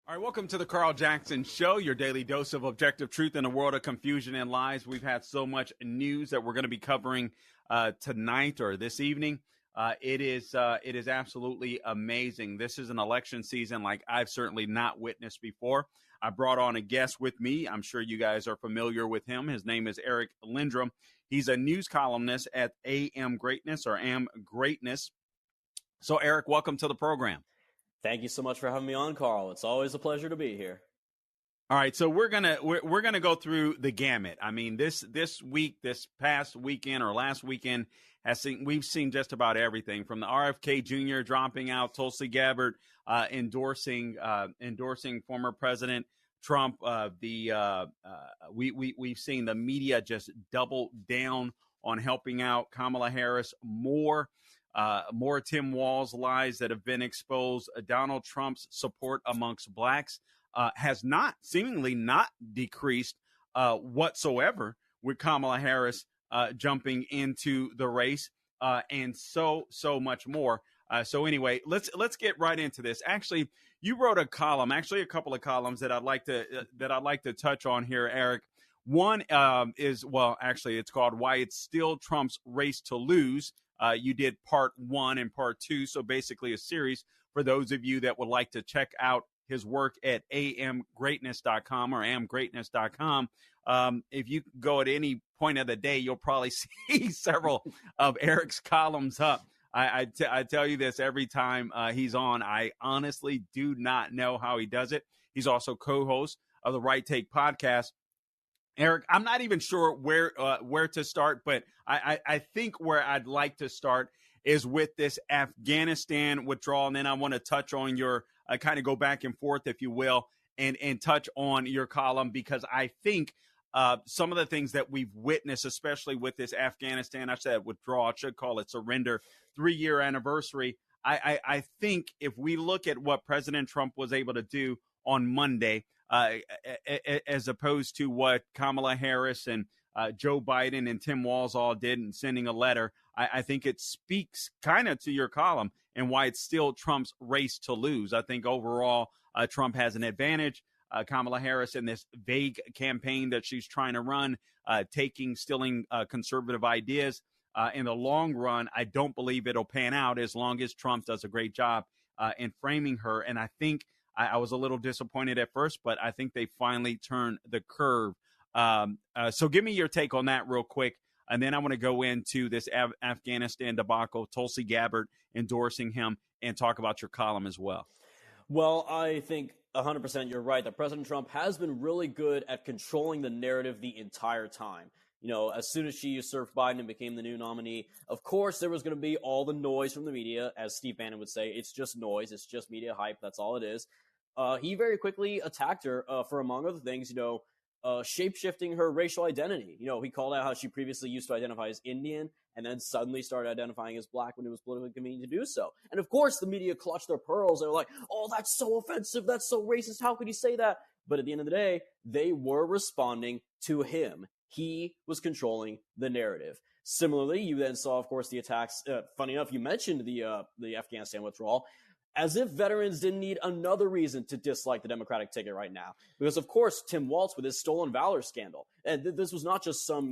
All right, welcome to the Carl Jackson Show, your daily dose of objective truth in a world of confusion and lies. We've had so much news that we're going to be covering tonight or this evening. It is absolutely amazing. This is an election season like I've certainly not witnessed before. I brought on a guest with me. I'm sure you guys are familiar with him. His name is Eric Lindrum. He's a news columnist at AM Greatness or Am Greatness. So, Eric, welcome to the program. Thank you so much for having me on, Carl. It's always a pleasure to be here. All right, so we're gonna go through the gamut. I mean, this past weekend or last weekend we've seen just about everything from the RFK Jr. dropping out, Tulsi Gabbard endorsing former President Trump. We've seen the media just double down on helping out Kamala Harris more. More Tim Walz lies that have been exposed. Donald Trump's support amongst blacks has seemingly not decreased whatsoever with Kamala Harris jumping into the race and so much more. So anyway, let's get right into this. Actually, you wrote a couple of columns that I'd like to touch on here, Eric. One is it's called "Why It's Still Trump's Race to Lose." You did part 1 and part 2, so basically a series for those of you that would like to check out his work at amgreatness.com or amgreatness.com. If you go at any point of the day, you'll probably see several of Eric's columns up. I tell you this every time he's on. I honestly do not know how he does it. He's also co-host of the Right Take podcast. Eric, I'm not even sure where to start, but I think where I'd like to start is with this Afghanistan withdrawal, and then I want to touch on your kind of go back and forth, if you will, and touch on your column, because I think some of the things that we've witnessed, especially with this Afghanistan, I said withdrawal, I should call it surrender, 3-year anniversary. I think if we look at what President Trump was able to do on Monday, as opposed to what Kamala Harris and Joe Biden and Tim Walz all did in sending a letter, I think it speaks kind of to your column and why it's still Trump's race to lose. I think overall Trump has an advantage. Kamala Harris in this vague campaign that she's trying to run, stealing conservative ideas. In the long run, I don't believe it'll pan out as long as Trump does a great job in framing her. And I think I was a little disappointed at first, but I think they finally turned the curve. So give me your take on that real quick. And then I want to go into this Afghanistan debacle, Tulsi Gabbard endorsing him, and talk about your column as well. Well, I think 100% you're right that President Trump has been really good at controlling the narrative the entire time. You know, as soon as she usurped Biden and became the new nominee, of course, there was going to be all the noise from the media. As Steve Bannon would say, it's just noise. It's just media hype. That's all it is. He very quickly attacked her for, among other things, shape-shifting her racial identity. You know, he called out how she previously used to identify as Indian and then suddenly started identifying as black when it was politically convenient to do so. And of course, the media clutched their pearls. They were like, oh, that's so offensive. That's so racist. How could he say that? But at the end of the day, they were responding to him. He was controlling the narrative. Similarly, you then saw, of course, the attacks. Funny enough, you mentioned the Afghanistan withdrawal, as if veterans didn't need another reason to dislike the Democratic ticket right now. Because, of course, Tim Walz with his stolen valor scandal. And this was not just some,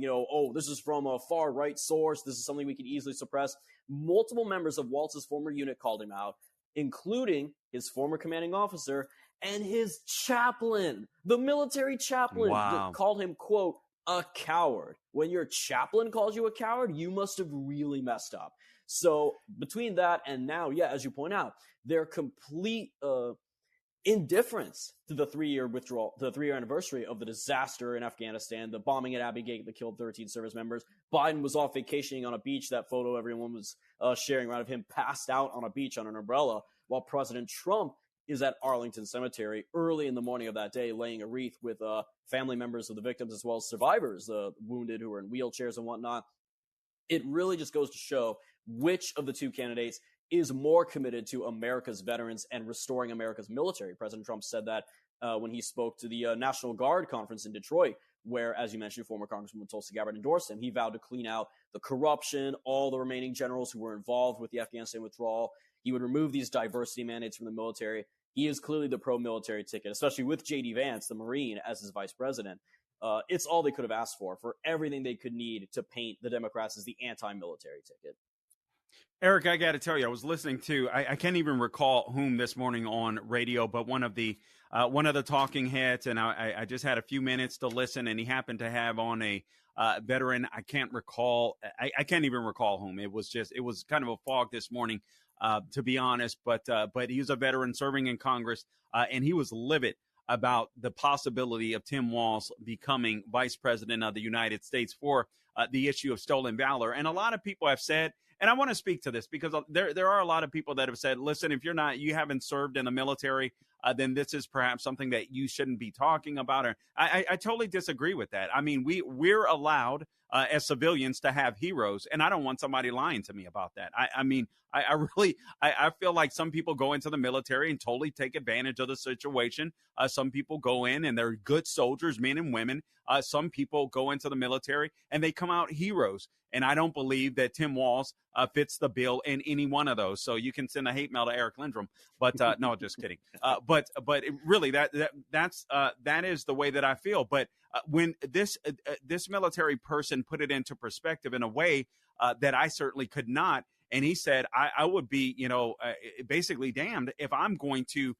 this is from a far-right source. This is something we could easily suppress. Multiple members of Walz's former unit called him out, including his former commanding officer and his chaplain. The military chaplain called him, quote, a coward. When your chaplain calls you a coward, you must have really messed up. So between that and now, as you point out, their complete indifference to the 3-year withdrawal, the 3-year anniversary of the disaster in Afghanistan, the bombing at Abbey Gate that killed 13 service members. Biden was off vacationing on a beach. That photo everyone was sharing around of him passed out on a beach on an umbrella, while President Trump is at Arlington Cemetery early in the morning of that day, laying a wreath with family members of the victims as well as survivors, wounded who were in wheelchairs and whatnot. It really just goes to show which of the two candidates is more committed to America's veterans and restoring America's military. President Trump said that when he spoke to the National Guard conference in Detroit, where, as you mentioned, former Congresswoman Tulsi Gabbard endorsed him. He vowed to clean out the corruption, all the remaining generals who were involved with the Afghanistan withdrawal. He would remove these diversity mandates from the military. he is clearly the pro-military ticket, especially with J.D. Vance, the Marine, as his vice president. It's all they could have asked for everything they could need to paint the Democrats as the anti-military ticket. Eric, I got to tell you, I was listening to, I can't even recall whom this morning on radio, but one of the talking heads, and I just had a few minutes to listen, and he happened to have on a veteran. I can't recall, I can't even recall whom. It was kind of a fog this morning, to be honest, but he was a veteran serving in Congress, and he was livid about the possibility of Tim Walz becoming vice president of the United States for the issue of stolen valor. And a lot of people have said, and I want to speak to this because there are a lot of people that have said, listen, if you haven't served in the military, then this is perhaps something that you shouldn't be talking about. Or I totally disagree with that. I mean, we're allowed as civilians to have heroes, and I don't want somebody lying to me about that. I mean, I really feel like some people go into the military and totally take advantage of the situation. Some people go in and they're good soldiers, men and women. Some people go into the military and they come out heroes. And I don't believe that Tim Walz fits the bill in any one of those. So you can send a hate mail to Eric Lindrum. But no, just kidding. But really, that is the way that I feel. But when this military person put it into perspective in a way that I certainly could not, and he said, I would be, basically damned if I'm going to.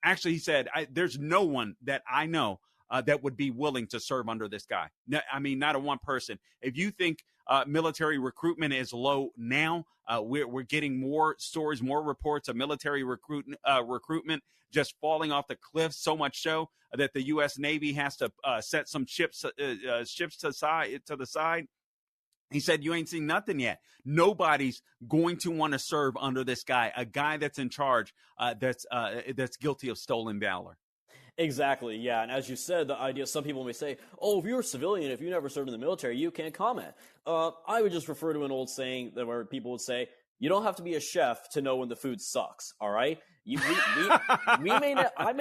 Actually, he said, there's no one that I know that would be willing to serve under this guy. No, I mean, not a one person. If you think military recruitment is low now, we're getting more stories, more reports of military recruitment just falling off the cliff, so much so that the U.S. Navy has to set some ships to the side. He said, you ain't seen nothing yet. Nobody's going to want to serve under this guy, a guy that's in charge, that's guilty of stolen valor. Exactly, yeah. And as you said, the idea, some people may say, oh, if you're a civilian, if you never served in the military, you can't comment. I would just refer to an old saying where people would say, you don't have to be a chef to know when the food sucks, all right? I may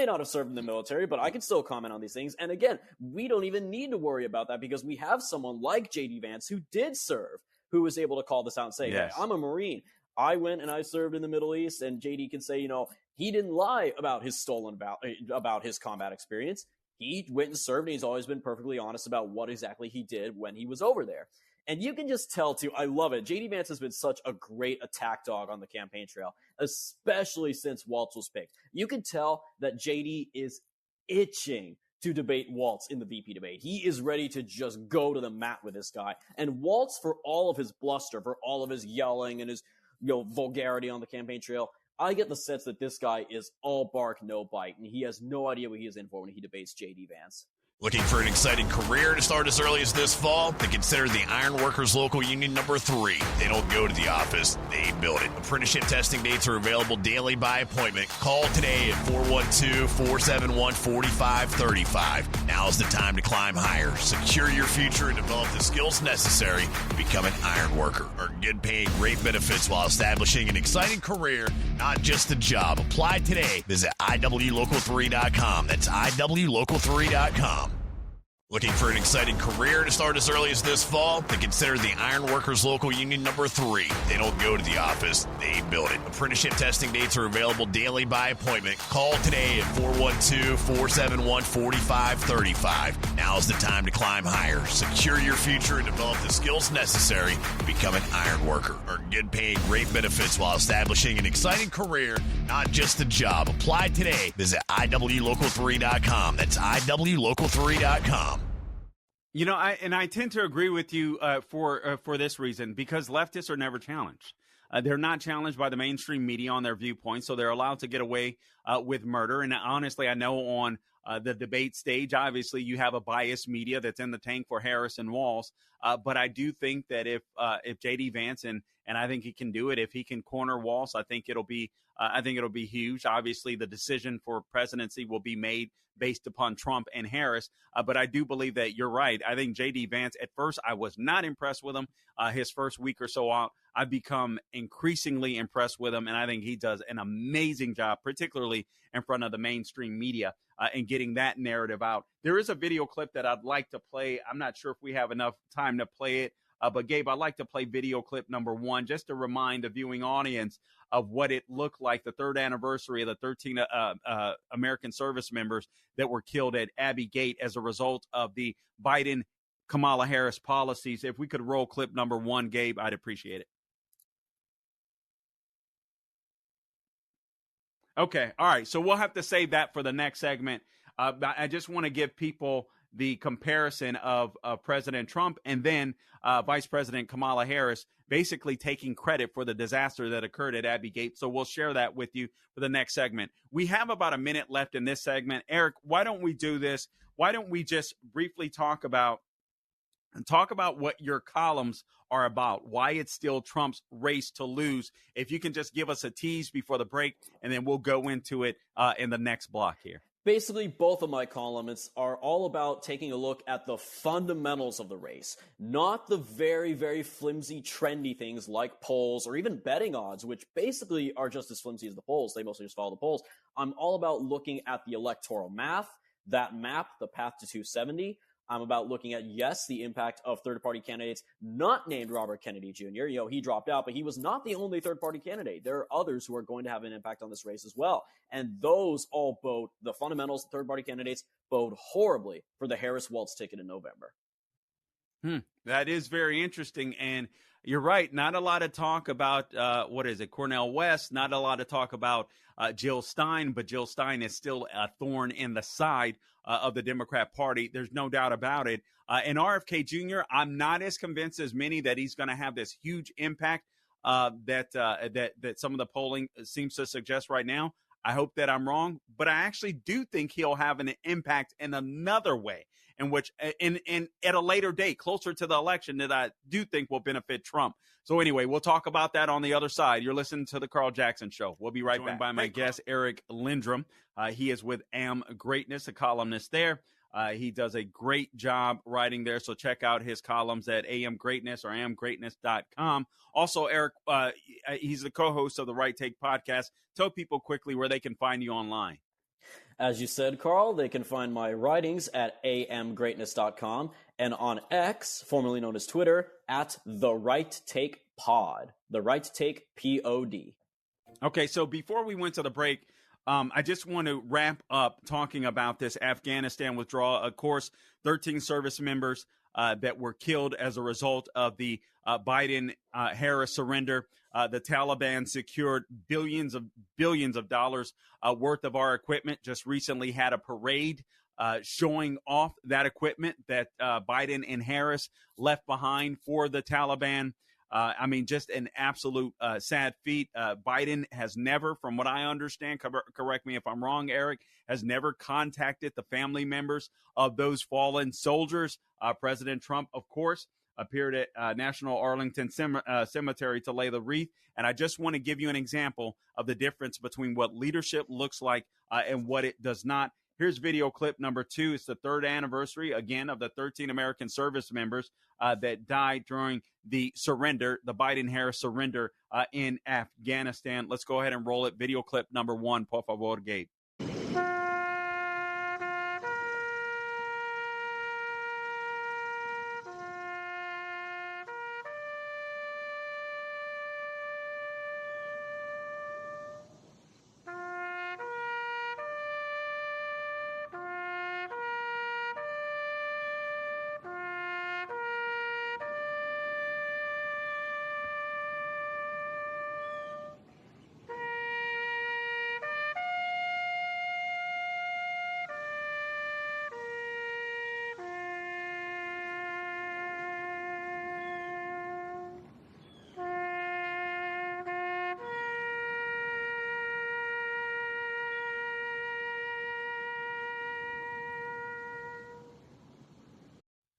not have served in the military, but I can still comment on these things. And again, we don't even need to worry about that because we have someone like J.D. Vance who did serve, who was able to call this out and say, yes, hey, I'm a Marine. I went and I served in the Middle East, and JD can say, he didn't lie about his about his combat experience. He went and served, and he's always been perfectly honest about what exactly he did when he was over there. And you can just tell, too, I love it. JD Vance has been such a great attack dog on the campaign trail, especially since Walz was picked. You can tell that JD is itching to debate Walz in the VP debate. He is ready to just go to the mat with this guy. And Walz, for all of his bluster, for all of his yelling and his vulgarity on the campaign trail, I get the sense that this guy is all bark, no bite, and he has no idea what he is in for when he debates J.D. Vance. Looking for an exciting career to start as early as this fall? Then consider the Ironworkers Local Union number 3. They don't go to the office, they build it. Apprenticeship testing dates are available daily by appointment. Call today at 412-471-4535. Now's the time to climb higher, secure your future, and develop the skills necessary to become an ironworker. Earn good paying, great benefits while establishing an exciting career, not just a job. Apply today. Visit IWLocal3.com. That's IWLocal3.com. Looking for an exciting career to start as early as this fall? Then consider the Ironworkers Local Union number 3. They don't go to the office, they build it. Apprenticeship testing dates are available daily by appointment. Call today at 412-471-4535. Now's the time to climb higher, secure your future, and develop the skills necessary to become an ironworker. Earn good paying, great benefits while establishing an exciting career, not just a job. Apply today. Visit IWLocal3.com. That's IWLocal3.com. I tend to agree with you for this reason, because leftists are never challenged. They're not challenged by the mainstream media on their viewpoints, so they're allowed to get away with murder. And honestly, I know on the debate stage, obviously, you have a biased media that's in the tank for Harris and Walz. But I do think that if J.D. Vance, and I think he can do it, if he can corner Walz, I think it'll be huge. Obviously, the decision for presidency will be made based upon Trump and Harris. But I do believe that you're right. I think J.D. Vance, at first, I was not impressed with him. His first week or so out, I've become increasingly impressed with him. And I think he does an amazing job, particularly in front of the mainstream media, and getting that narrative out. There is a video clip that I'd like to play. I'm not sure if we have enough time to play it. But Gabe, I'd like to play video clip number 1 just to remind the viewing audience of what it looked like, the third anniversary of the 13 American service members that were killed at Abbey Gate as a result of the Biden-Kamala Harris policies. If we could roll clip number 1, Gabe, I'd appreciate it. Okay. All right. So we'll have to save that for the next segment. I just want to give people the comparison of President Trump and then Vice President Kamala Harris basically taking credit for the disaster that occurred at Abbey Gate. So we'll share that with you for the next segment. We have about a minute left in this segment. Eric, why don't we do this? Why don't we just briefly talk about what your columns are about, why it's still Trump's race to lose. If you can just give us a tease before the break, and then we'll go into it in the next block here. Basically, both of my columns are all about taking a look at the fundamentals of the race, not the very, very flimsy, trendy things like polls or even betting odds, which basically are just as flimsy as the polls. They mostly just follow the polls. I'm all about looking at the electoral math, that map, the path to 270. I'm about looking at, yes, the impact of third-party candidates not named Robert Kennedy Jr. You know, he dropped out, but he was not the only third-party candidate. There are others who are going to have an impact on this race as well. And those all bode, the fundamentals of third-party candidates bode horribly for the Harris-Walz ticket in November. That is very interesting. And you're right. Not a lot of talk about, Cornel West. Not a lot of talk about Jill Stein, but Jill Stein is still a thorn in the side of the Democrat Party. There's no doubt about it. And RFK Jr., I'm not as convinced as many that he's going to have this huge impact that some of the polling seems to suggest right now. I hope that I'm wrong, but I actually do think he'll have an impact in another way, in which in at a later date, closer to the election, that I do think will benefit Trump. So anyway, we'll talk about that on the other side. You're listening to the Carl Jackson Show. We'll be right back. Joined by my guest, Eric Lindrum. He is with Am Greatness, a columnist there. He does a great job writing there, so check out his columns at AM Greatness or amgreatness.com. Also, Eric, he's the co-host of the Right Take podcast. Tell people quickly where they can find you online. As you said, Carl, they can find my writings at amgreatness.com and on X, formerly known as Twitter, at The Right Take Pod. The Right Take Pod. Okay, so before we went to the break, I just want to wrap up talking about this Afghanistan withdrawal. Of course, 13 service members that were killed as a result of the Biden-Harris surrender. The Taliban secured billions of dollars worth of our equipment. Just recently had a parade showing off that equipment that Biden and Harris left behind for the Taliban. I mean, just an absolute sad feat. Biden has never, from what I understand, correct me if I'm wrong, Eric, has never contacted the family members of those fallen soldiers. President Trump, of course, appeared at National Arlington Cemetery to lay the wreath. And I just want to give you an example of the difference between what leadership looks like and what it does not. Here's video clip number 2. It's the third anniversary, again, of the 13 American service members that died during the surrender, the Biden-Harris surrender in Afghanistan. Let's go ahead and roll it. Video clip number 1, por favor, Gabe.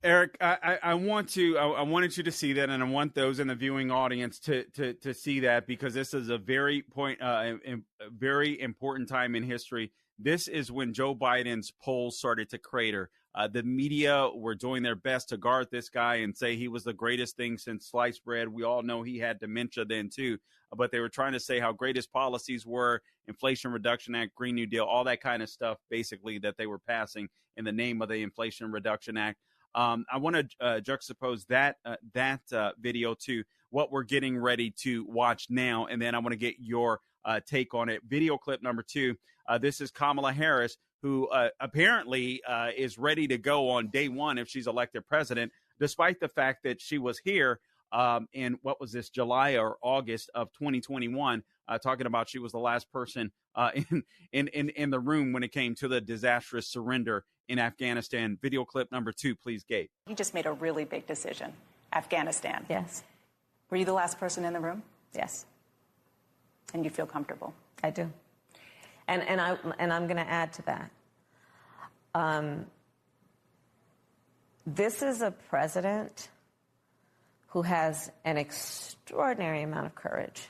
Eric, I wanted you to see that, and I want those in the viewing audience to see that, because this is a very important time in history. This is when Joe Biden's polls started to crater. The media were doing their best to guard this guy and say he was the greatest thing since sliced bread. We all know he had dementia then too, but they were trying to say how great his policies were, Inflation Reduction Act, Green New Deal, all that kind of stuff, basically, that they were passing in the name of the Inflation Reduction Act. I want to juxtapose that video to what we're getting ready to watch now, and then I want to get your take on it. Video clip number 2. This is Kamala Harris, who apparently is ready to go on day one if she's elected president, despite the fact that she was here in, what was this, July or August of 2021, talking about she was the last person in the room when it came to the disastrous surrender in Afghanistan. Video clip number 2, please, Gabe. You just made a really big decision. Afghanistan. Yes. Were you the last person in the room? Yes. And you feel comfortable? I do. And I'm going to add to that. This is a president who has an extraordinary amount of courage.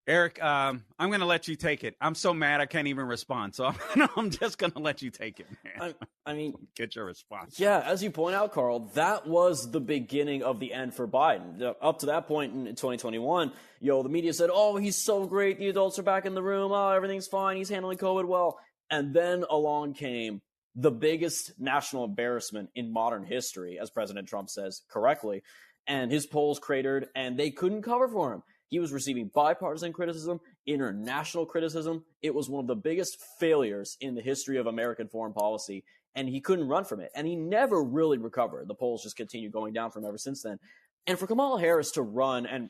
Eric, I'm going to let you take it. I'm so mad I can't even respond, so I'm just going to let you take it, man. I mean, get your response. Yeah, as you point out, Carl, that was the beginning of the end for Biden. Up to that point in 2021, the media said, oh, he's so great, the adults are back in the room, oh, everything's fine, he's handling COVID well. And then along came the biggest national embarrassment in modern history, as President Trump says correctly, and his polls cratered, and they couldn't cover for him. He was receiving bipartisan criticism, international criticism. It was one of the biggest failures in the history of American foreign policy, and he couldn't run from it. And he never really recovered. The polls just continued going down from ever since then. And for Kamala Harris to run, and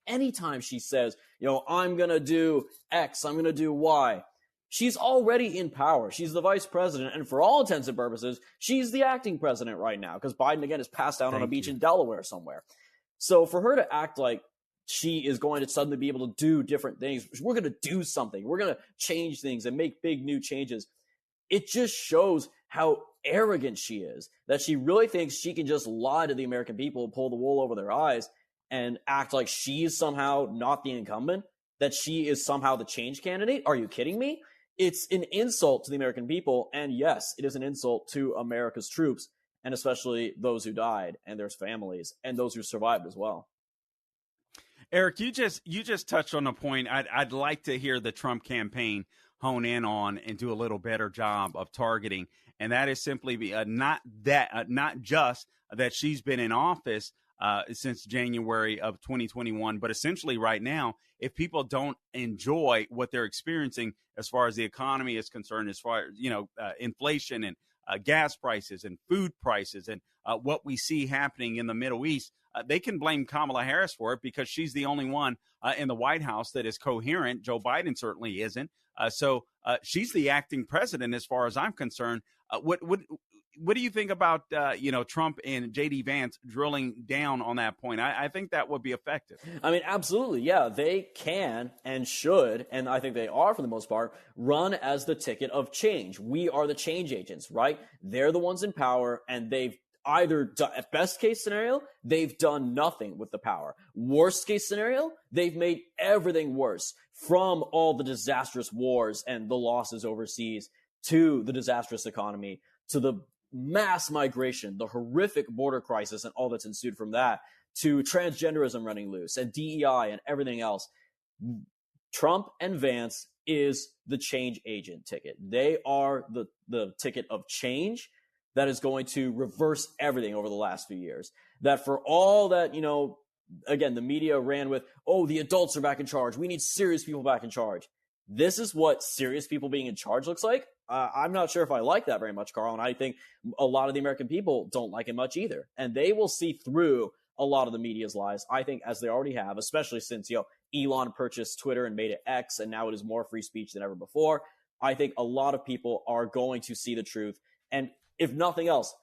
anytime she says, I'm going to do X, I'm going to do Y, she's already in power. She's the vice president, and for all intents and purposes, she's the acting president right now, because Biden, again, is passed out on a beach in Delaware somewhere. So for her to act like she is going to suddenly be able to do different things, we're going to do something, we're going to change things and make big new changes, it just shows how arrogant she is, that she really thinks she can just lie to the American people, pull the wool over their eyes, and act like she's somehow not the incumbent, that she is somehow the change candidate. Are you kidding me? It's an insult to the American people, and yes, it is an insult to America's troops, and especially those who died, and their families, and those who survived as well. Eric, you just touched on a point I'd like to hear the Trump campaign hone in on and do a little better job of targeting, and that is simply not just that she's been in office since January of 2021, but essentially right now, if people don't enjoy what they're experiencing as far as the economy is concerned, as far as inflation and gas prices and food prices and what we see happening in the Middle East, they can blame Kamala Harris for it because she's the only one in the White House that is coherent. Joe Biden certainly isn't. So she's the acting president as far as I'm concerned. What do you think about, Trump and J.D. Vance drilling down on that point? I think that would be effective. I mean, absolutely. Yeah, they can and should, and I think they are for the most part, run as the ticket of change. We are the change agents, right? They're the ones in power, and they've either done, at best case scenario, they've done nothing with the power. Worst case scenario, they've made everything worse, from all the disastrous wars and the losses overseas to the disastrous economy to the mass migration, the horrific border crisis and all that's ensued from that, to transgenderism running loose and DEI and everything else. Trump and Vance is the change agent ticket. They are the ticket of change that is going to reverse everything over the last few years. That for all that, again, the media ran with, oh, the adults are back in charge. We need serious people back in charge. This is what serious people being in charge looks like. I'm not sure if I like that very much, Carl, and I think a lot of the American people don't like it much either. And they will see through a lot of the media's lies, I think, as they already have, especially since, Elon purchased Twitter and made it X, and now it is more free speech than ever before. I think a lot of people are going to see the truth. And if nothing else,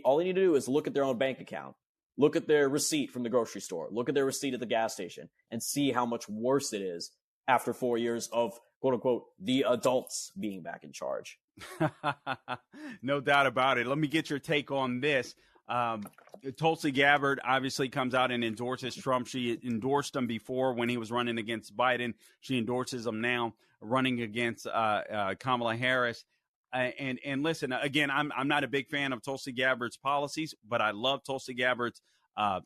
all they need to do is look at their own bank account, look at their receipt from the grocery store, look at their receipt at the gas station, and see how much worse it is after 4 years of, quote unquote, the adults being back in charge. No doubt about it. Let me get your take on this. Tulsi Gabbard obviously comes out and endorses Trump. She endorsed him before when he was running against Biden. She endorses him now running against Kamala Harris. And listen, again, I'm not a big fan of Tulsi Gabbard's policies, but I love Tulsi Gabbard's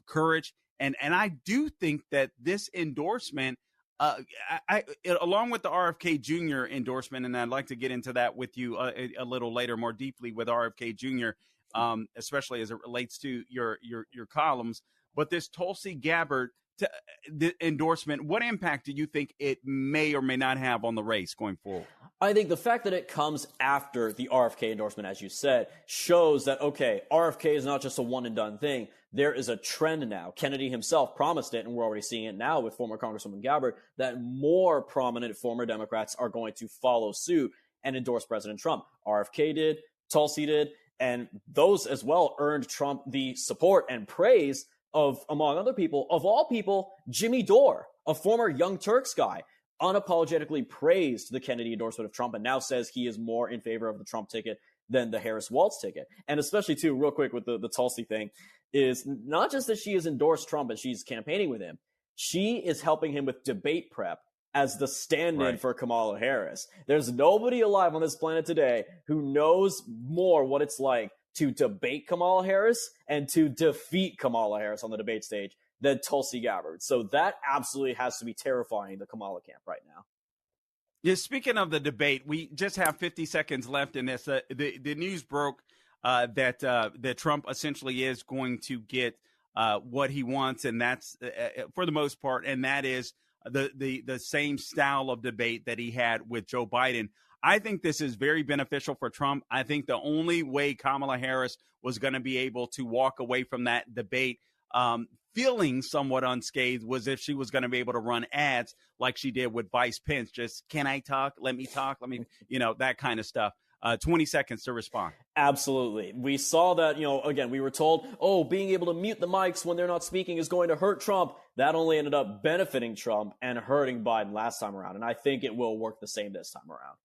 courage. And I do think that this endorsement along with the RFK Jr. endorsement, and I'd like to get into that with you a little later, more deeply with RFK Jr., especially as it relates to your columns. But this Tulsi Gabbard the endorsement, what impact do you think it may or may not have on the race going forward? I think the fact that it comes after the RFK endorsement, as you said, shows that, okay, RFK is not just a one and done thing. There is a trend now. Kennedy himself promised it, and we're already seeing it now with former Congresswoman Gabbard, that more prominent former Democrats are going to follow suit and endorse President Trump. RFK did, Tulsi did, and those as well earned Trump the support and praise of, among other people, of all people, Jimmy Dore, a former Young Turks guy, unapologetically praised the Kennedy endorsement of Trump and now says he is more in favor of the Trump ticket than the Harris-Walz ticket. And especially, too, real quick with the Tulsi thing, is not just that she has endorsed Trump and she's campaigning with him, she is helping him with debate prep as the stand-in for Kamala Harris. There's nobody alive on this planet today who knows more what it's like to debate Kamala Harris and to defeat Kamala Harris on the debate stage than Tulsi Gabbard. So that absolutely has to be terrifying the Kamala camp right now. Yeah, speaking of the debate, we just have 50 seconds left in this. The news broke that Trump essentially is going to get what he wants, and that's for the most part, and that is the same style of debate that he had with Joe Biden. I think this is very beneficial for Trump. I think the only way Kamala Harris was going to be able to walk away from that debate feeling somewhat unscathed was if she was going to be able to run ads like she did with Vice Pence. Just, can I talk? Let me talk. Let me, that kind of stuff. 20 seconds to respond. Absolutely. We saw that, again, we were told, being able to mute the mics when they're not speaking is going to hurt Trump. That only ended up benefiting Trump and hurting Biden last time around. And I think it will work the same this time around.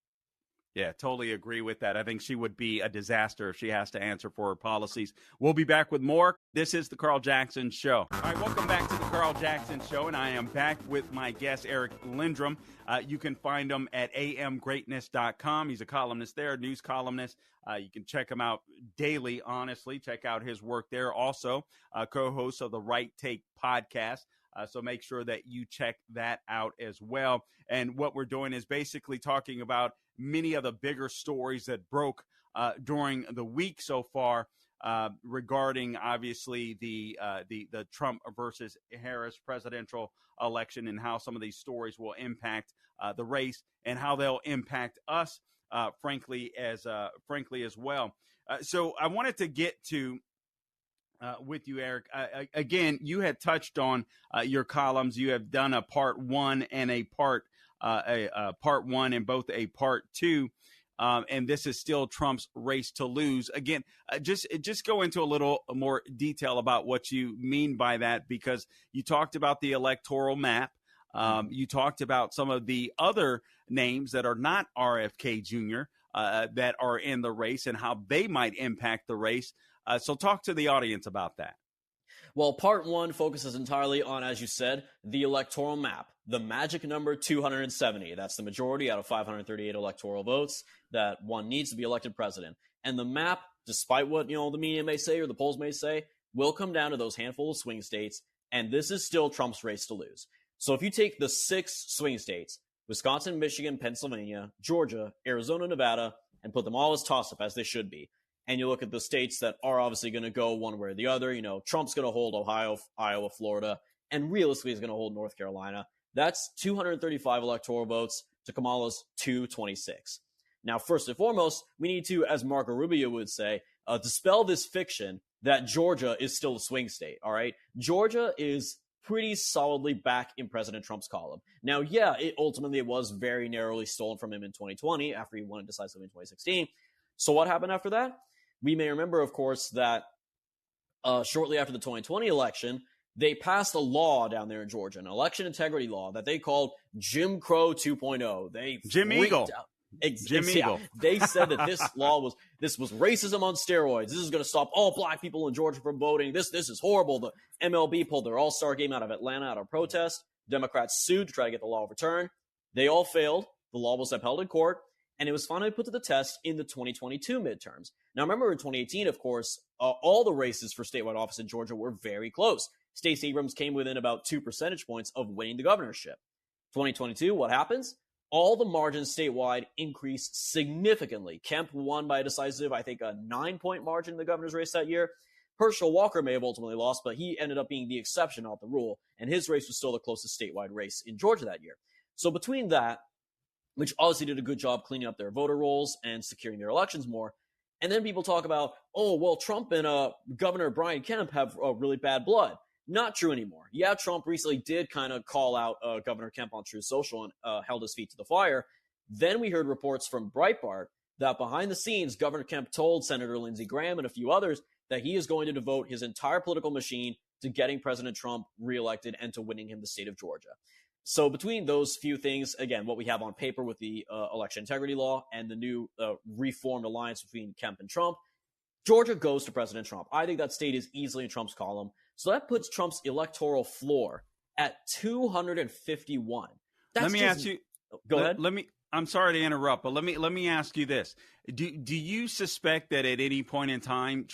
Yeah, totally agree with that. I think she would be a disaster if she has to answer for her policies. We'll be back with more. This is the Carl Jackson Show. All right, welcome back to the Carl Jackson Show, and I am back with my guest, Eric Lindrum. You can find him at amgreatness.com. He's a columnist there, news columnist. You can check him out daily, honestly. Check out his work there. Also, co-host of the Right Take podcast. So make sure that you check that out as well. And what we're doing is basically talking about many of the bigger stories that broke during the week so far regarding, obviously, the Trump versus Harris presidential election and how some of these stories will impact the race and how they'll impact us, frankly, as well. So I wanted to get to with you, Eric. Again, you had touched on your columns. You have done a part one and a part one and both a part two. And this is still Trump's race to lose. Again, just go into a little more detail about what you mean by that, because you talked about the electoral map. You talked about some of the other names that are not RFK Jr. That are in the race and how they might impact the race. So talk to the audience about that. Well, part one focuses entirely on, as you said, the electoral map, the magic number 270. That's the majority out of 538 electoral votes that one needs to be elected president. And the map, despite what the media may say or the polls may say, will come down to those handful of swing states. And this is still Trump's race to lose. So if you take the 6 swing states, Wisconsin, Michigan, Pennsylvania, Georgia, Arizona, Nevada, and put them all as toss-up, as they should be, and you look at the states that are obviously going to go one way or the other, Trump's going to hold Ohio, Iowa, Florida, and realistically is going to hold North Carolina. That's 235 electoral votes to Kamala's 226. Now, first and foremost, we need to, as Marco Rubio would say, dispel this fiction that Georgia is still a swing state, all right? Georgia is pretty solidly back in President Trump's column. Now, yeah, it was very narrowly stolen from him in 2020 after he won it decisively in 2016. So what happened after that? We may remember, of course, that shortly after the 2020 election, they passed a law down there in Georgia, an election integrity law that they called Jim Crow 2.0. Jim Eagle. Eagle. They said that this law was racism on steroids. This is going to stop all black people in Georgia from voting. This is horrible. The MLB pulled their all-star game out of Atlanta out of protest. Democrats sued to try to get the law overturned. They all failed. The law was upheld in court. And it was finally put to the test in the 2022 midterms. Now, remember in 2018, of course, all the races for statewide office in Georgia were very close. Stacey Abrams came within about 2 percentage points of winning the governorship. 2022, what happens? All the margins statewide increased significantly. Kemp won by a decisive, I think, a 9-point margin in the governor's race that year. Herschel Walker may have ultimately lost, but he ended up being the exception, not the rule, and his race was still the closest statewide race in Georgia that year. So between that, which obviously did a good job cleaning up their voter rolls and securing their elections more, and then people talk about, oh, well, Trump and Governor Brian Kemp have really bad blood. Not true anymore. Yeah, Trump recently did kind of call out Governor Kemp on Truth Social and held his feet to the fire. Then we heard reports from Breitbart that behind the scenes, Governor Kemp told Senator Lindsey Graham and a few others that he is going to devote his entire political machine to getting President Trump reelected and to winning him the state of Georgia. So between those few things, again, what we have on paper with the election integrity law and the new reformed alliance between Kemp and Trump, Georgia goes to President Trump. I think that state is easily in Trump's column. So that puts Trump's electoral floor at 251. Let me ask you. Go ahead. I'm sorry to interrupt, but let me ask you this: Do you suspect that at any point in time,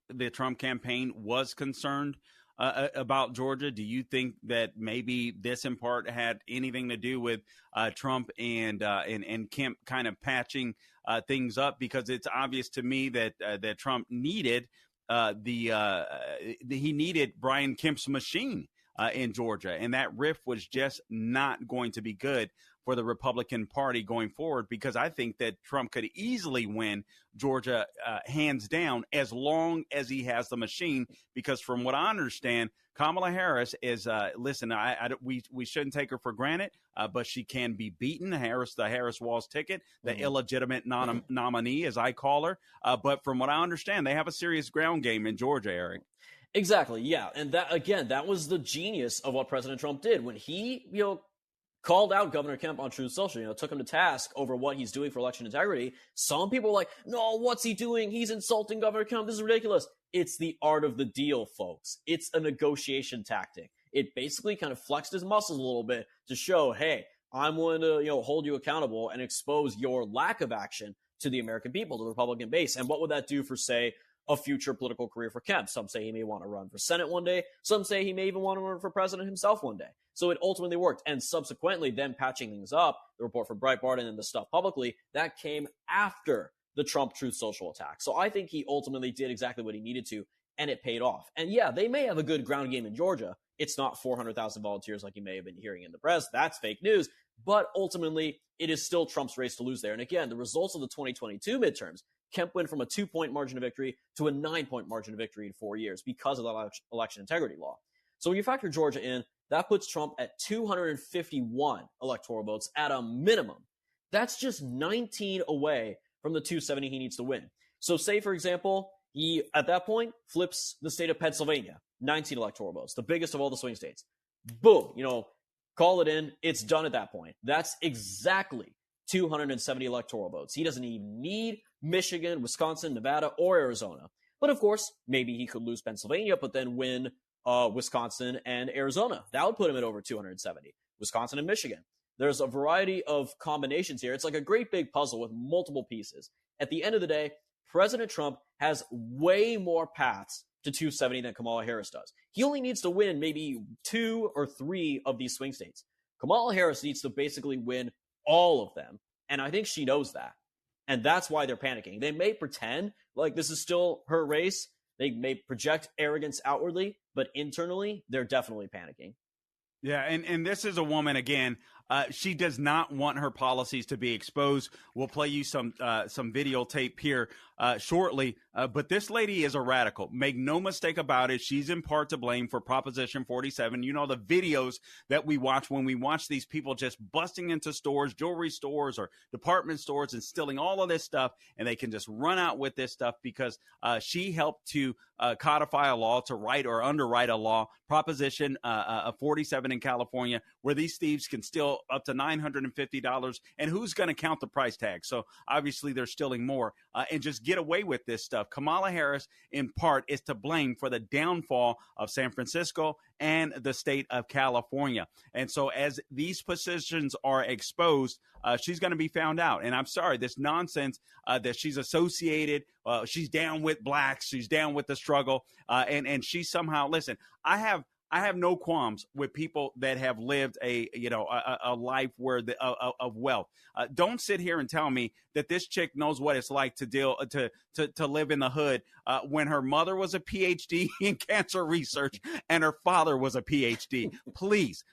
the Trump campaign was concerned about Georgia? Do you think that maybe this in part had anything to do with Trump and Kemp kind of patching things up? Because it's obvious to me that Trump needed he needed Brian Kemp's machine in Georgia, and that riff was just not going to be good for the Republican Party going forward, because I think that Trump could easily win Georgia hands down as long as he has the machine, because from what I understand, Kamala Harris is, we shouldn't take her for granted, but she can be beaten. The Harris-Walz ticket, the illegitimate nominee, as I call her. But from what I understand, they have a serious ground game in Georgia, Eric. Exactly, yeah. And that was the genius of what President Trump did when he, called out Governor Kemp on Truth Social, took him to task over what he's doing for election integrity. Some people were like, no, what's he doing? He's insulting Governor Kemp. This is ridiculous. It's the art of the deal, folks. It's a negotiation tactic. It basically kind of flexed his muscles a little bit to show, hey, I'm willing to, hold you accountable and expose your lack of action to the American people, to the Republican base. And what would that do for, say, a future political career for Kemp? Some say he may want to run for Senate one day. Some say he may even want to run for president himself one day. So it ultimately worked. And subsequently, them patching things up, the report from Breitbart and then the stuff publicly, that came after the Trump Truth Social attack. So I think he ultimately did exactly what he needed to, and it paid off. And yeah, they may have a good ground game in Georgia. It's not 400,000 volunteers like you may have been hearing in the press. That's fake news. But ultimately, it is still Trump's race to lose there. And again, the results of the 2022 midterms, Kemp went from a 2-point margin of victory to a 9-point margin of victory in 4 years because of the election integrity law. So when you factor Georgia in, that puts Trump at 251 electoral votes at a minimum. That's just 19 away from the 270 he needs to win. So say, for example, he, at that point, flips the state of Pennsylvania, 19 electoral votes, the biggest of all the swing states. Boom, call it in. It's done at that point. That's exactly 270 electoral votes. He doesn't even need Michigan, Wisconsin, Nevada, or Arizona. But of course, maybe he could lose Pennsylvania, but then win Wisconsin and Arizona. That would put him at over 270. Wisconsin and Michigan. There's a variety of combinations here. It's like a great big puzzle with multiple pieces. At the end of the day, President Trump has way more paths to 270 than Kamala Harris does. He only needs to win maybe 2 or 3 of these swing states. Kamala Harris needs to basically win all of them, and I think she knows that. And that's why they're panicking. They may pretend like this is still her race. They may project arrogance outwardly, but internally, they're definitely panicking. Yeah, and this is a woman, again, she does not want her policies to be exposed. We'll play you some videotape here shortly, but this lady is a radical. Make no mistake about it. She's in part to blame for Proposition 47. The videos that we watch when we watch these people just busting into stores, jewelry stores or department stores and stealing all of this stuff, and they can just run out with this stuff because she helped to codify a law, to write or underwrite a law, Proposition 47 in California, where these thieves can steal up to $950. And who's going to count the price tag? So obviously they're stealing more and just get away with this stuff. Kamala Harris, in part, is to blame for the downfall of San Francisco and the state of California. And so as these positions are exposed, she's going to be found out. And I'm sorry, this nonsense that she's associated, she's down with blacks, she's down with the struggle, and she somehow, listen, I have I have no qualms with people that have lived a life where of wealth. Don't sit here and tell me that this chick knows what it's like to live in the hood when her mother was a PhD in cancer research and her father was a PhD. Please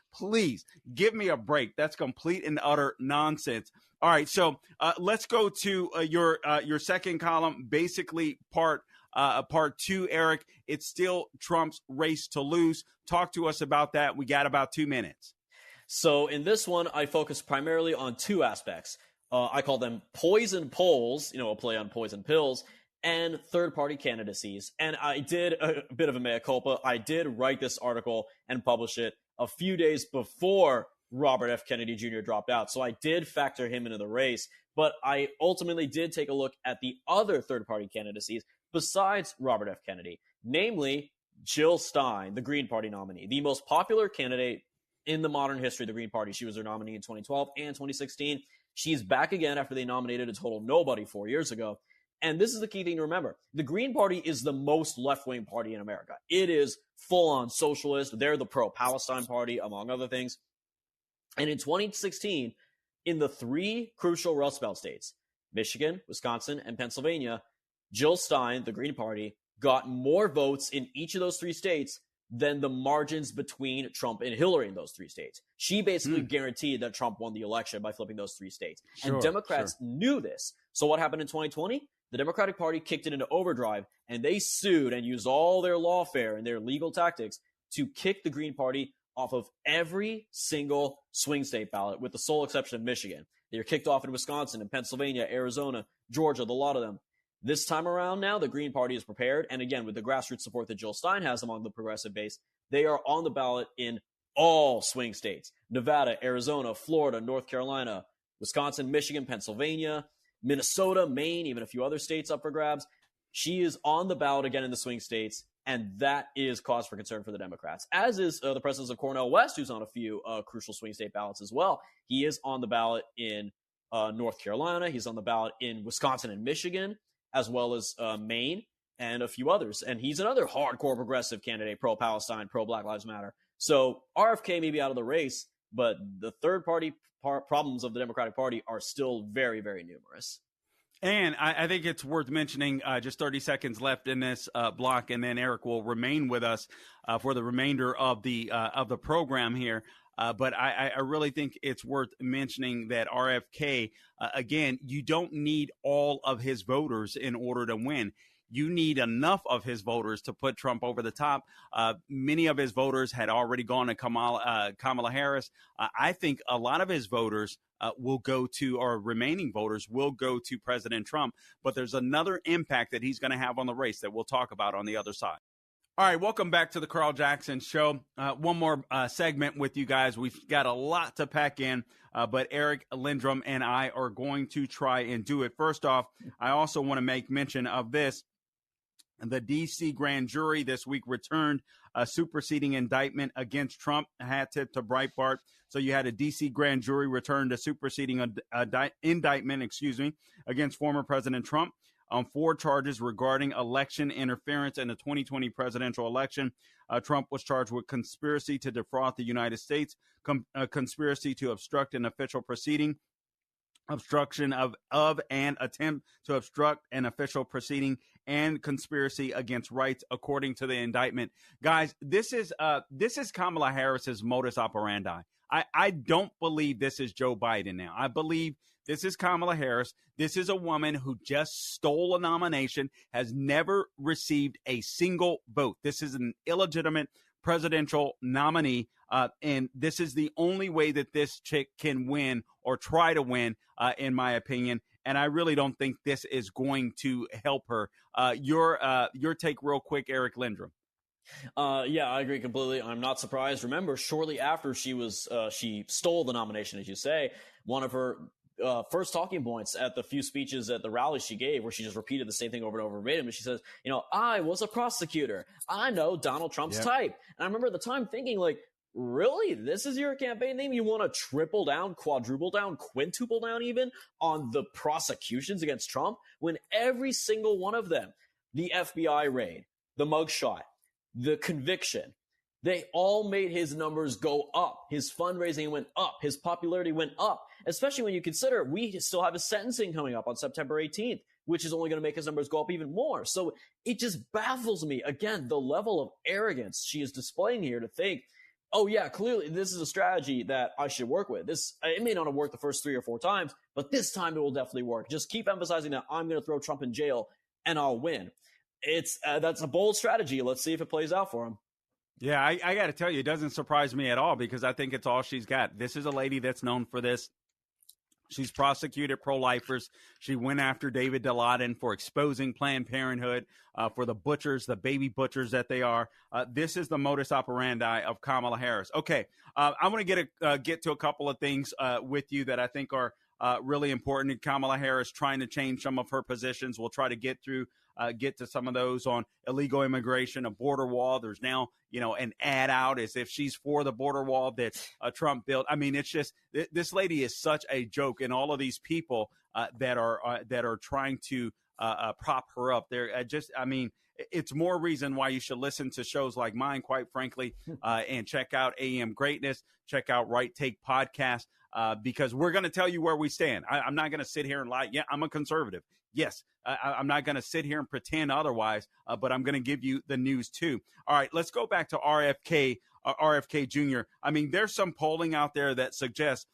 give me a break. That's complete and utter nonsense. All right, so let's go to your second column, basically part 2, Eric. It's still Trump's race to lose. Talk to us about that. We got about 2 minutes. So in this one, I focus primarily on 2 aspects. I call them poison polls, a play on poison pills, and third-party candidacies. And I did a bit of a mea culpa. I did write this article and publish it a few days before Robert F. Kennedy Jr. dropped out. So I did factor him into the race. But I ultimately did take a look at the other third-party candidacies besides Robert F. Kennedy, namely Jill Stein, the Green Party nominee, the most popular candidate in the modern history of the Green Party. She was their nominee in 2012 and 2016. She's back again after they nominated a total nobody 4 years ago. And this is the key thing to remember. The Green Party is the most left-wing party in America. It is full-on socialist. They're the pro-Palestine party, among other things. And in 2016, in the 3 crucial Rust Belt states, Michigan, Wisconsin, and Pennsylvania, Jill Stein, the Green Party, got more votes in each of those 3 states than the margins between Trump and Hillary in those 3 states. She basically guaranteed that Trump won the election by flipping those 3 states. And Democrats knew this. So what happened in 2020? The Democratic Party kicked it into overdrive, and they sued and used all their lawfare and their legal tactics to kick the Green Party off of every single swing state ballot, with the sole exception of Michigan. They were kicked off in Wisconsin and Pennsylvania, Arizona, Georgia, the lot of them. This time around now, the Green Party is prepared. And again, with the grassroots support that Jill Stein has among the progressive base, they are on the ballot in all swing states: Nevada, Arizona, Florida, North Carolina, Wisconsin, Michigan, Pennsylvania, Minnesota, Maine, even a few other states up for grabs. She is on the ballot again in the swing states, and that is cause for concern for the Democrats, as is the presence of Cornel West, who's on a few crucial swing state ballots as well. He is on the ballot in North Carolina. He's on the ballot in Wisconsin and Michigan, as well as Maine and a few others. And he's another hardcore progressive candidate, pro-Palestine, pro-Black Lives Matter. So RFK may be out of the race, but the third-party problems of the Democratic Party are still very, very numerous. And I think it's worth mentioning, just 30 seconds left in this block, and then Eric will remain with us for the remainder of the program here. But I really think it's worth mentioning that RFK, again, you don't need all of his voters in order to win. You need enough of his voters to put Trump over the top. Many of his voters had already gone to Kamala Harris. I think a lot of his voters will go to, or remaining voters will go to President Trump. But there's another impact that he's going to have on the race that we'll talk about on the other side. All right, welcome back to the Carl Jackson Show. One more segment with you guys. We've got a lot to pack in, but Eric Lindrum and I are going to try and do it. First off, I also want to make mention of this. The D.C. grand jury this week returned a superseding indictment against Trump. Hat tip to Breitbart. So you had a D.C. grand jury returned a superseding indictment, against former President Trump on 4 charges regarding election interference in the 2020 presidential election. Trump was charged with conspiracy to defraud the United States, conspiracy to obstruct an official proceeding, obstruction of an attempt to obstruct an official proceeding, and conspiracy against rights, according to the indictment. Guys, this is Kamala Harris's modus operandi. I don't believe this is Joe Biden now. I believe this is Kamala Harris. This is a woman who just stole a nomination, has never received a single vote. This is an illegitimate presidential nominee, and this is the only way that this chick can win or try to win, in my opinion. And I really don't think this is going to help her. Your take real quick, Eric Lindrum. Yeah, I agree completely. I'm not surprised. Remember, shortly after she stole the nomination, as you say, one of her first talking points at the few speeches at the rally she gave, where she just repeated the same thing over and over verbatim, and she says, I was a prosecutor. I know Donald Trump's type. And I remember at the time thinking, like, really? This is your campaign name? You want to triple down, quadruple down, quintuple down even on the prosecutions against Trump, when every single one of them, the FBI raid, the mugshot, the conviction, They all made his numbers go up. His fundraising went up. His popularity went up, especially when you consider we still have his sentencing coming up on September 18th, which is only going to make his numbers go up even more. So it just baffles me. Again, the level of arrogance she is displaying here to think, oh yeah, clearly this is a strategy that I should work with. It may not have worked the first 3 or 4 times, but this time it will definitely work. Just keep emphasizing that I'm going to throw Trump in jail and I'll win. That's a bold strategy. Let's see if it plays out for him. Yeah, I got to tell you, it doesn't surprise me at all because I think it's all she's got. This is a lady that's known for this. She's prosecuted pro-lifers. She went after David Daleiden for exposing Planned Parenthood, for the butchers, the baby butchers that they are. This is the modus operandi of Kamala Harris. Okay, I want to get to a couple of things with you that I think are really important. Kamala Harris trying to change some of her positions. We'll try to get to some of those on illegal immigration, a border wall. There's now, an ad out as if she's for the border wall that Trump built. I mean, it's just this lady is such a joke, and all of these people that are trying to prop her up. It's more reason why you should listen to shows like mine, quite frankly, and check out AM Greatness, check out Right Take Podcast, because we're going to tell you where we stand. I'm not going to sit here and lie. Yeah, I'm a conservative. Yes, I'm not going to sit here and pretend otherwise, but I'm going to give you the news too. All right, let's go back to RFK Jr. I mean, there's some polling out there that suggests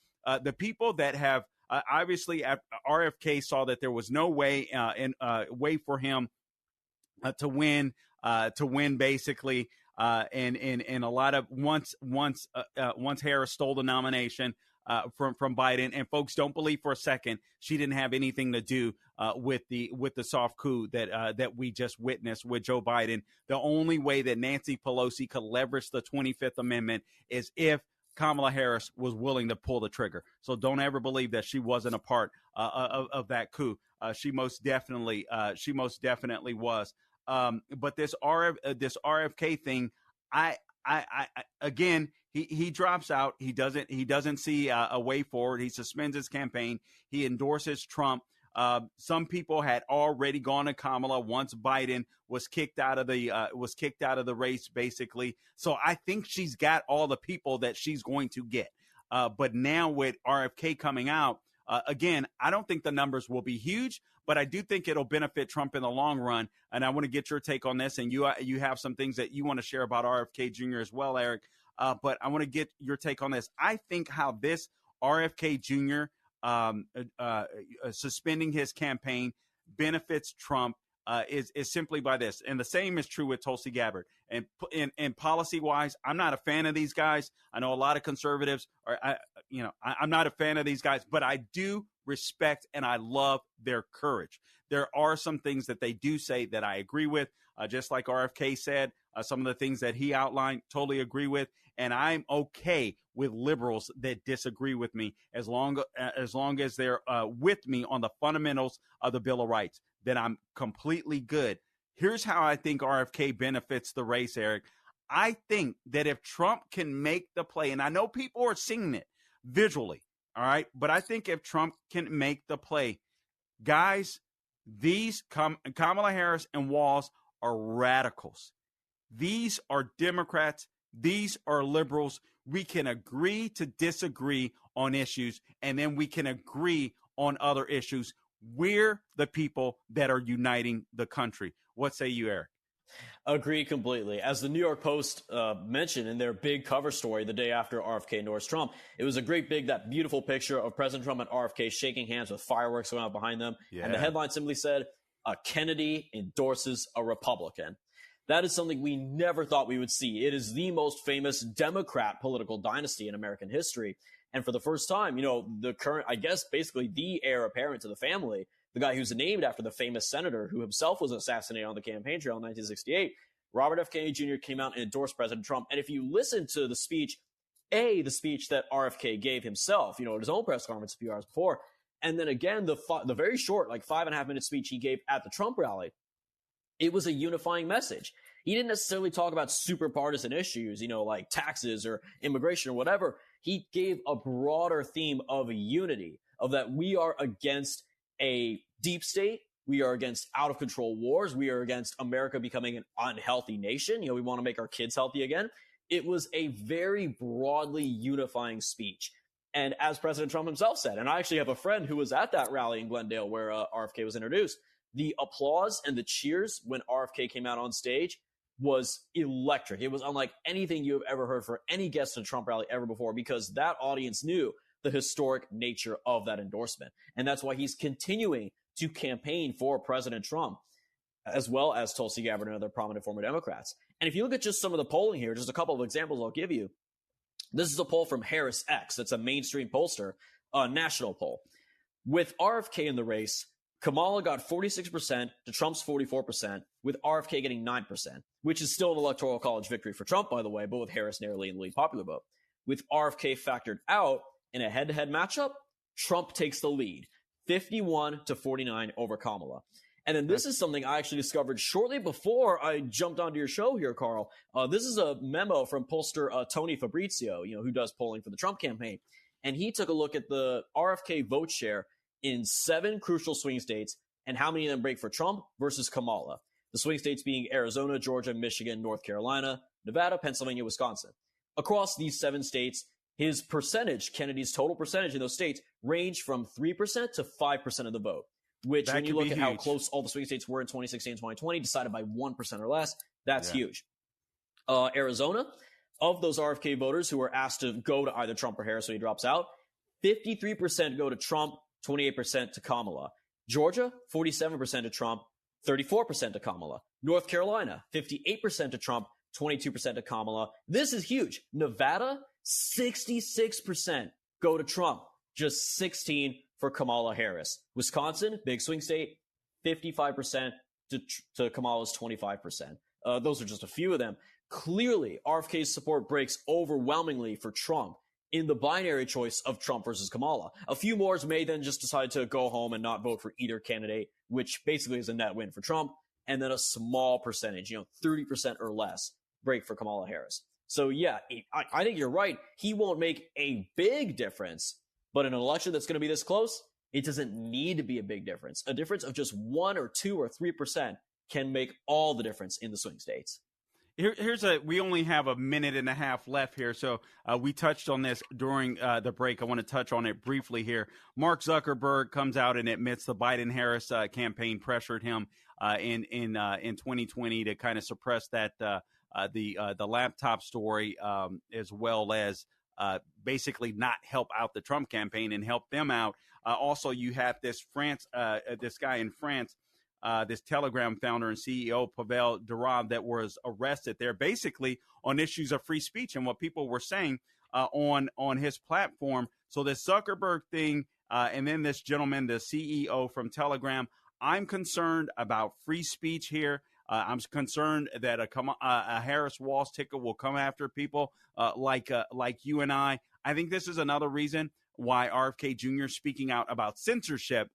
the people that have obviously RFK saw that there was no way for him to win basically, and a lot of once Harris stole the nomination from Biden, and folks don't believe for a second she didn't have anything to do with the soft coup that we just witnessed with Joe Biden. The only way that Nancy Pelosi could leverage the 25th Amendment is if Kamala Harris was willing to pull the trigger. So don't ever believe that she wasn't a part of that coup. She most definitely was. But this RFK thing, I again, he drops out. He doesn't see a way forward. He suspends his campaign. He endorses Trump. Some people had already gone to Kamala once Biden was kicked out of the race, basically. So I think she's got all the people that she's going to get. But now with RFK coming out, again, I don't think the numbers will be huge, but I do think it'll benefit Trump in the long run. And I want to get your take on this. And you have some things that you want to share about RFK Jr. as well, Eric. But I want to get your take on this. I think how this RFK Jr. Suspending his campaign benefits Trump is simply by this. And the same is true with Tulsi Gabbard. And policy-wise, I'm not a fan of these guys. I know a lot of conservatives I'm not a fan of these guys, but I do respect and I love their courage. There are some things that they do say that I agree with, just like RFK said. Some of the things that he outlined, totally agree with. And I'm okay with liberals that disagree with me as long as they're with me on the fundamentals of the Bill of Rights. Then I'm completely good. Here's how I think RFK benefits the race, Eric. I think that if Trump can make the play, and I know people are seeing it visually, all right, but I think if Trump can make the play, guys, these Kamala Harris and Walz are radicals. These are Democrats. These are liberals. We can agree to disagree on issues, and then we can agree on other issues. We're the people that are uniting the country. What say you, Eric? Agree completely. As the New York Post mentioned in their big cover story the day after RFK endorsed Trump, it was a great that beautiful picture of President Trump and RFK shaking hands with fireworks going out behind them. Yeah. And the headline simply said, Kennedy endorses a Republican. That is something we never thought we would see. It is the most famous Democrat political dynasty in American history. And for the first time, the current, I guess, basically the heir apparent to the family, the guy who's named after the famous senator who himself was assassinated on the campaign trail in 1968, Robert F. Kennedy Jr. came out and endorsed President Trump. And if you listen to the speech, the speech that RFK gave himself, at his own press conference a few hours before, and then again, the very short, 5.5-minute speech he gave at the Trump rally, it was a unifying message. He didn't necessarily talk about super partisan issues, like taxes or immigration or whatever. He gave a broader theme of unity, of that we are against a deep state. We are against out of control wars. We are against America becoming an unhealthy nation. We want to make our kids healthy again. it was a very broadly unifying speech. And as President Trump himself said, and I actually have a friend who was at that rally in Glendale where RFK was introduced, the applause and the cheers when RFK came out on stage was electric. It was unlike anything you have ever heard for any guest at a Trump rally ever before, because that audience knew the historic nature of that endorsement. And that's why he's continuing to campaign for President Trump, as well as Tulsi Gabbard and other prominent former Democrats. And if you look at just some of the polling here, just a couple of examples I'll give you. This is a poll from Harris X. It's a mainstream pollster, a national poll. With RFK in the race, Kamala got 46% to Trump's 44%, with RFK getting 9%, which is still an electoral college victory for Trump, by the way, but with Harris narrowly in the lead popular vote. With RFK factored out in a head-to-head matchup, Trump takes the lead, 51-49 over Kamala. And then this is something I actually discovered shortly before I jumped onto your show here, Carl. This is a memo from pollster Tony Fabrizio, who does polling for the Trump campaign. And he took a look at the RFK vote share in 7 crucial swing states and how many of them break for Trump versus Kamala. The swing states being Arizona, Georgia, Michigan, North Carolina, Nevada, Pennsylvania, Wisconsin. Across these 7 states, his percentage, Kennedy's total percentage in those states, ranged from 3% to 5% of the vote, which when you look at how close all the swing states were in 2016 and 2020, decided by 1% or less, that's huge. Arizona, of those RFK voters who were asked to go to either Trump or Harris when he drops out, 53% go to Trump, 28% to Kamala. Georgia, 47% to Trump, 34% to Kamala. North Carolina, 58% to Trump, 22% to Kamala. This is huge. Nevada, 66% go to Trump, just 16% for Kamala Harris. Wisconsin, big swing state, 55% to Kamala's 25%. Those are just a few of them. Clearly, RFK's support breaks overwhelmingly for Trump in the binary choice of Trump versus Kamala. A few more may then just decide to go home and not vote for either candidate, which basically is a net win for Trump. And then a small percentage, 30% or less, break for Kamala Harris. So yeah, I think you're right. He won't make a big difference, but in an election that's going to be this close, it doesn't need to be a big difference. A difference of just 1 or 2 or 3% can make all the difference in the swing states. We only have a minute and a half left here, so we touched on this during the break. I want to touch on it briefly here. Mark Zuckerberg comes out and admits the Biden-Harris campaign pressured him in 2020 to kind of suppress that the laptop story, as well as basically not help out the Trump campaign and help them out. Also, you have this guy in France. This Telegram founder and CEO, Pavel Durov, that was arrested there basically on issues of free speech and what people were saying on his platform. So this Zuckerberg thing, and then this gentleman, the CEO from Telegram, I'm concerned about free speech here. I'm concerned that a Harris Walz ticket will come after people like you and I. I think this is another reason why RFK Jr. speaking out about censorship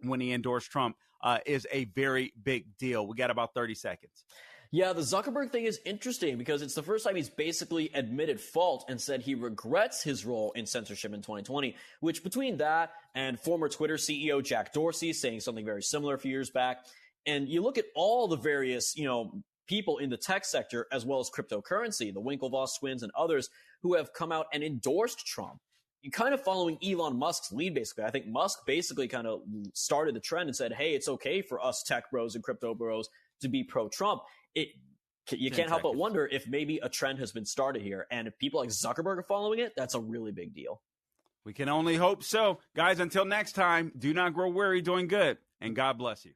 when he endorsed Trump is a very big deal. We got about 30 seconds. Yeah, the Zuckerberg thing is interesting because it's the first time he's basically admitted fault and said he regrets his role in censorship in 2020, which between that and former Twitter CEO Jack Dorsey saying something very similar a few years back, and you look at all the various, people in the tech sector as well as cryptocurrency, the Winklevoss twins and others who have come out and endorsed Trump. Kind of following Elon Musk's lead, basically. I think Musk basically kind of started the trend and said, hey, it's okay for us tech bros and crypto bros to be pro-Trump. You can't help but wonder if maybe a trend has been started here. And if people like Zuckerberg are following it, that's a really big deal. We can only hope so. Guys, until next time, do not grow weary doing good, and God bless you.